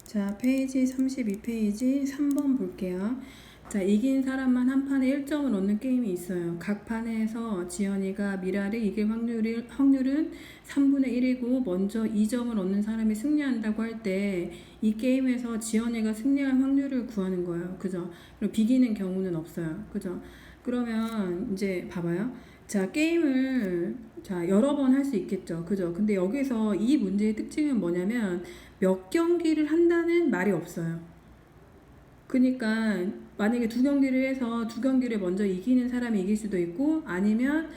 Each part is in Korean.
자, 페이지 32페이지 3번 볼게요. 자, 이긴 사람만 한 판에 1점을 얻는 게임이 있어요. 각 판에서 지연이가 미라를 이길 확률은 3분의 1이고 먼저 2점을 얻는 사람이 승리한다고 할 때 이 게임에서 지연이가 승리할 확률을 구하는 거예요. 그죠? 그리고 비기는 경우는 없어요. 그죠? 그러면 이제 봐봐요. 자, 게임을 여러 번 할 수 있겠죠. 그죠? 근데 여기서 이 문제의 특징은 뭐냐면 몇 경기를 한다는 말이 없어요. 그러니까 만약에 두 경기를 해서 두 경기를 먼저 이기는 사람이 이길 수도 있고 아니면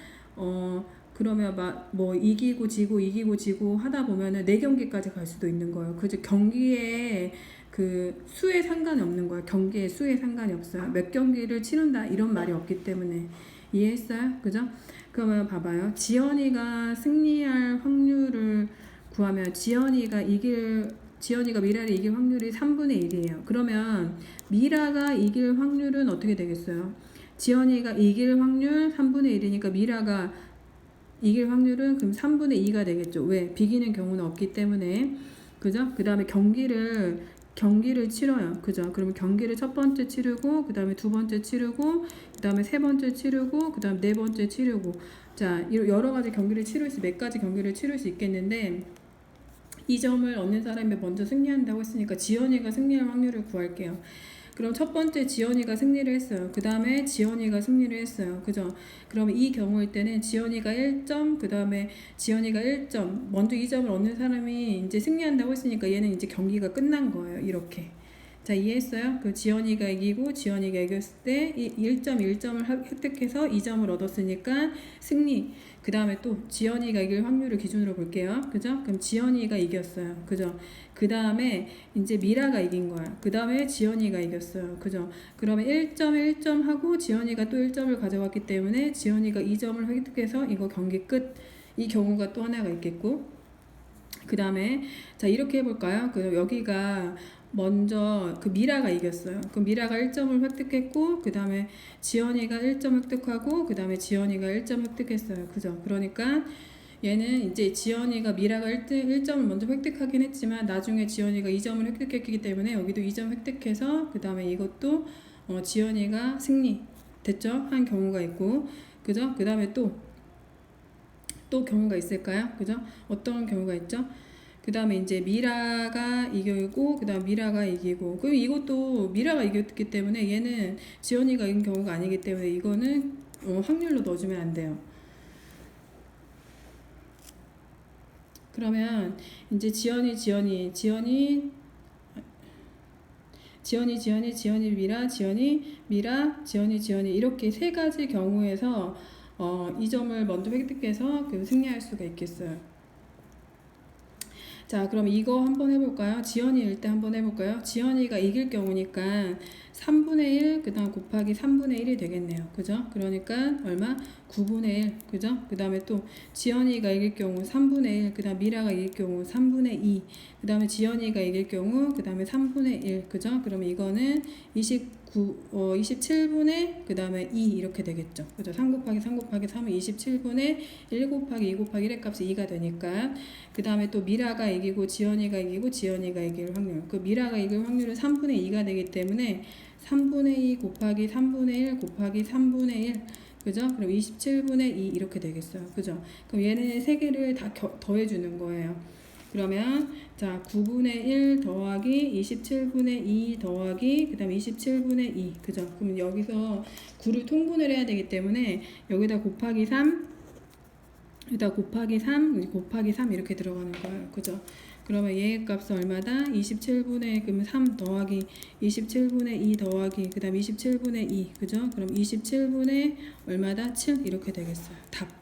그러면 막 뭐 이기고 지고 하다 보면은 4경기까지 갈 수도 있는 거예요. 그죠? 경기에 그 수에 상관이 없는 거예요. 경기의 수에 상관이 없어요. 몇 경기를 치른다 이런 말이 없기 때문에. 이해했어요? 그죠? 그러면 봐봐요. 지연이가 승리할 확률을 구하면 지연이가 미라를 이길 확률이 3분의 1이에요. 그러면 미라가 이길 확률은 어떻게 되겠어요? 지연이가 이길 확률 3분의 1이니까 미라가 이길 확률은 그럼 3분의 2가 되겠죠. 왜? 비기는 경우는 없기 때문에. 그죠? 그 다음에 경기를 치러요. 그죠? 그러면 경기를 첫 번째 치르고, 그 다음에 두 번째 치르고, 그 다음에 세 번째 치르고, 그 다음에 네 번째 치르고. 자, 여러 가지 경기를 몇 가지 경기를 치를 수 있겠는데, 이 점을 얻는 사람이 먼저 승리한다고 했으니까 지연이가 승리할 확률을 구할게요. 그럼 첫 번째 지연이가 승리를 했어요. 그 다음에 지연이가 승리를 했어요. 그죠? 그러면 이 경우일 때는 지연이가 1점, 그 다음에 지연이가 1점, 먼저 2점을 얻는 사람이 이제 승리한다고 했으니까 얘는 이제 경기가 끝난 거예요. 이렇게. 자, 이해했어요? 그 지연이가 이기고 지연이가 이겼을 때 1점을 획득해서 2점을 얻었으니까 승리. 그 다음에 또 지연이가 이길 확률을 기준으로 볼게요. 그죠? 그럼 지연이가 이겼어요. 그죠? 그 다음에 이제 미라가 이긴 거야. 그 다음에 지연이가 이겼어요. 그죠? 그러면 1점 하고 지연이가 또 1점을 가져갔기 때문에 지연이가 2점을 획득해서 이거 경기 끝. 이 경우가 또 하나가 있겠고. 그 다음에 자, 이렇게 해볼까요? 그 여기가 먼저 그 미라가 이겼어요. 그 미라가 1점을 획득했고 그 다음에 지연이가 1점 획득하고 그 다음에 지연이가 1점 획득했어요. 그죠? 그러니까 얘는 이제 지연이가 미라가 1점을 먼저 획득하긴 했지만 나중에 지연이가 2점을 획득했기 때문에 여기도 2점 획득해서 그 다음에 이것도 지연이가 승리 됐죠? 한 경우가 있고 그죠? 그 다음에 또 경우가 있을까요? 그죠? 어떤 경우가 있죠? 그 다음에 이제 미라가 이기고 그 다음 미라가 이기고 그럼 이것도 미라가 이겼기 때문에 얘는 지연이가 이긴 경우가 아니기 때문에 이거는 확률로 넣어주면 안 돼요. 그러면 이제 지연이 미라 지연이 이렇게 세 가지 경우에서 이 점을 먼저 획득해서 승리할 수가 있겠어요. 자, 그럼 이거 한번 해볼까요? 지연이일 때 한번 해볼까요? 지연이가 이길 경우니까 3분의 1, 그 다음 곱하기 3분의 1이 되겠네요. 그죠? 그러니까 얼마? 9분의 1. 그죠? 그 다음에 또 지연이가 이길 경우 3분의 1, 그 다음 미라가 이길 경우 3분의 2, 그 다음에 지연이가 이길 경우 그 다음에 3분의 1. 그죠? 그러면 이거는 27분의 그 다음에 2 이렇게 되겠죠. 그죠? 3 곱하기 3은 27분의 1 곱하기 2 곱하기 1의 값이 2가 되니까 그 다음에 또 미라가 이기고 지연이가 이길 확률 그 미라가 이길 확률은 3분의 2가 되기 때문에 3분의 2 곱하기 3분의 1 곱하기 3분의 1 그죠? 그럼 27분의 2 이렇게 되겠어요. 그죠? 그럼 얘네 세 개를 다 더해주는 거예요. 그러면 자 9분의 1 더하기 27분의 2 더하기 그 다음에 27분의 2 그죠? 그럼 여기서 9를 통분을 해야 되기 때문에 여기다 곱하기 3 여기다 곱하기 3 이렇게 들어가는 거예요. 그죠? 그러면 얘의 값은 얼마다? 27분의 그러면 3 더하기 27분의 2 더하기 그 다음 27분의 2 그죠? 그럼 27분의 얼마다? 7 이렇게 되겠어요. 답.